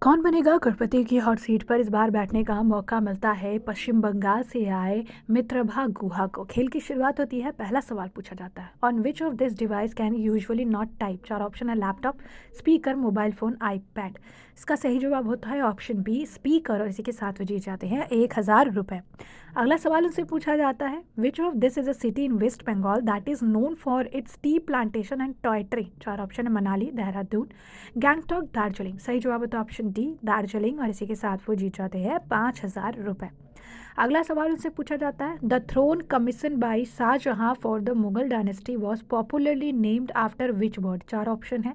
कौन बनेगा करोड़पति की हॉट सीट पर इस बार बैठने का मौका मिलता है पश्चिम बंगाल से आए मित्रभा गुहा को। खेल की शुरुआत होती है, पहला सवाल पूछा जाता है, on which of this device can usually not type. चार ऑप्शन है, laptop, speaker, mobile phone, iPad. इसका सही जवाब होता है ऑप्शन बी, स्पीकर, और इसी के साथ वो जीत जाते हैं 1000 रुपये। अगला सवाल उनसे पूछा जाता है, which of this is a city in West Bengal that is known for its tea plantation and toy train. चार ऑप्शन है, मनाली, देहरादून, गैंगटॉक, दार्जिलिंग। सही जवाब है तो ऑप्शन डी, दार्जिलिंग, और इसी के साथ वो जीत जाते हैं 5000 रुपये। अगला सवाल उनसे पूछा जाता है, the throne commission by Shah Jahan for the Mughal dynasty was popularly named after which bird. चार ऑप्शन है,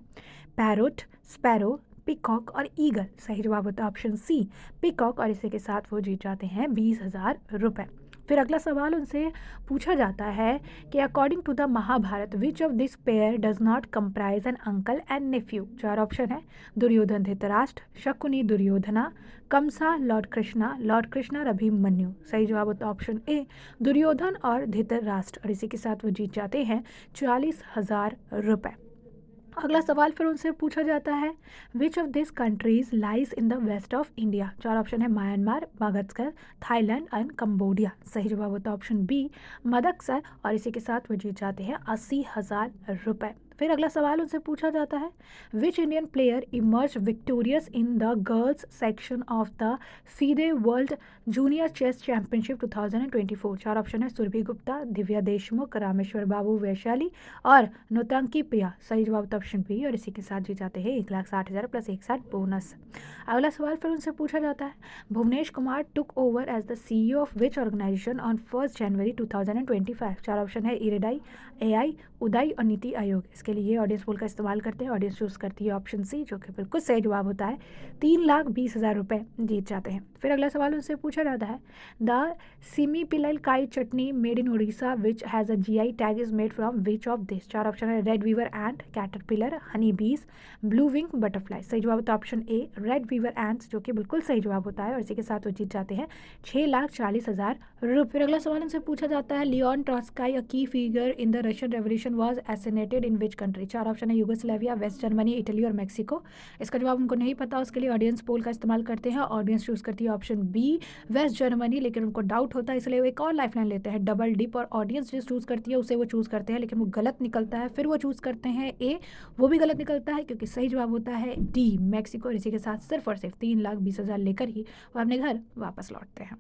पैरोट, स्पैरो, पिकॉक और ईगल। सही जवाब होता है ऑप्शन सी, पिकॉक, और इसी के साथ वो जीत जाते हैं 20,000 रुपये। फिर अगला सवाल उनसे पूछा जाता है कि according to the Mahabharata which of this pair does not comprise an uncle and nephew. चार ऑप्शन है, दुर्योधन धृतराष्ट्र, शकुनी दुर्योधना, कंसा लॉर्ड कृष्णा और अभिमन्यु। सही जवाब होता है ऑप्शन ए, दुर्योधन और धृतराष्ट्र, और इसी के साथ वो जीत जाते हैं 40,000 रुपये। अगला सवाल फिर उनसे पूछा जाता है, which of this countries lies in the west of India. चार ऑप्शन है, Myanmar, Madagascar, Thailand and Cambodia. सही जवाब होता है ऑप्शन बी, मदगास्कर, और इसी के साथ वो जीत जाते हैं 80,000 रुपये। फिर अगला सवाल उनसे पूछा जाता है, which Indian player emerge victorious in the girls section of the FIDE world junior chess championship 2024। चार ऑप्शन है, सुरभि गुप्ता, दिव्या देशमुख, रामेश्वर बाबू वैशाली और नौतंकी प्रिया। सही जवाब तो ऑप्शन बी, और इसी के साथ जीत जाते हैं 1,60,000 प्लस 1,60 बोनस। अगला सवाल फिर उनसे पूछा जाता है, Bhuvnesh Kumar took over as the CEO of which organization on 1 January 2025। चार ऑप्शन है, इरेडाई, एआई, उदय और नीति आयोग। इसके लिए ऑडियंस पोल का इस्तेमाल करते हैं, ऑडियंस चूज करती है ऑप्शन सी, जो कि बिल्कुल सही जवाब होता है। 3,20,000 रुपये जीत जाते हैं। फिर अगला सवाल उनसे पूछा जाता है, the Similipal kai chutney made in Orissa which has a GI tag is made from which of this. चार ऑप्शन है, red weaver ant, caterpillar, honey bees, blue wing butterfly. सही जवाब होता है option A, red weaver ants, जो कि बिल्कुल सही जवाब होता है, और इसी के साथ वो जीत जाते हैं 6,40,000 रुपये। फिर अगला सवाल उनसे पूछा जाता है, Leone Trotsky, a key figure in the Russian revolution was assassinated in which country. चार ऑप्शन है, यूगोस्लाविया, वेस्ट जर्मनी, इटली और मेक्सिको। इसका जवाब उनको नहीं पता, उसके लिए ऑडियंस पोल का इस्तेमाल करते हैं, ऑडियंस चूज करती है ऑप्शन बी, वेस्ट जर्मनी, लेकिन उनको डाउट होता है, इसलिए वो एक और लाइफलाइन लेते हैं, डबल डिप, और ऑडियंस जिस चूज करती है उसे वो चूज करते हैं, लेकिन वो गलत निकलता है। फिर वो चूज करते हैं ए, वो भी गलत निकलता है, क्योंकि सही जवाब होता है डी, मैक्सिको, और इसी के साथ सिर्फ और सिर्फ 3,20,000 लेकर ही वो अपने घर वापस लौटते हैं।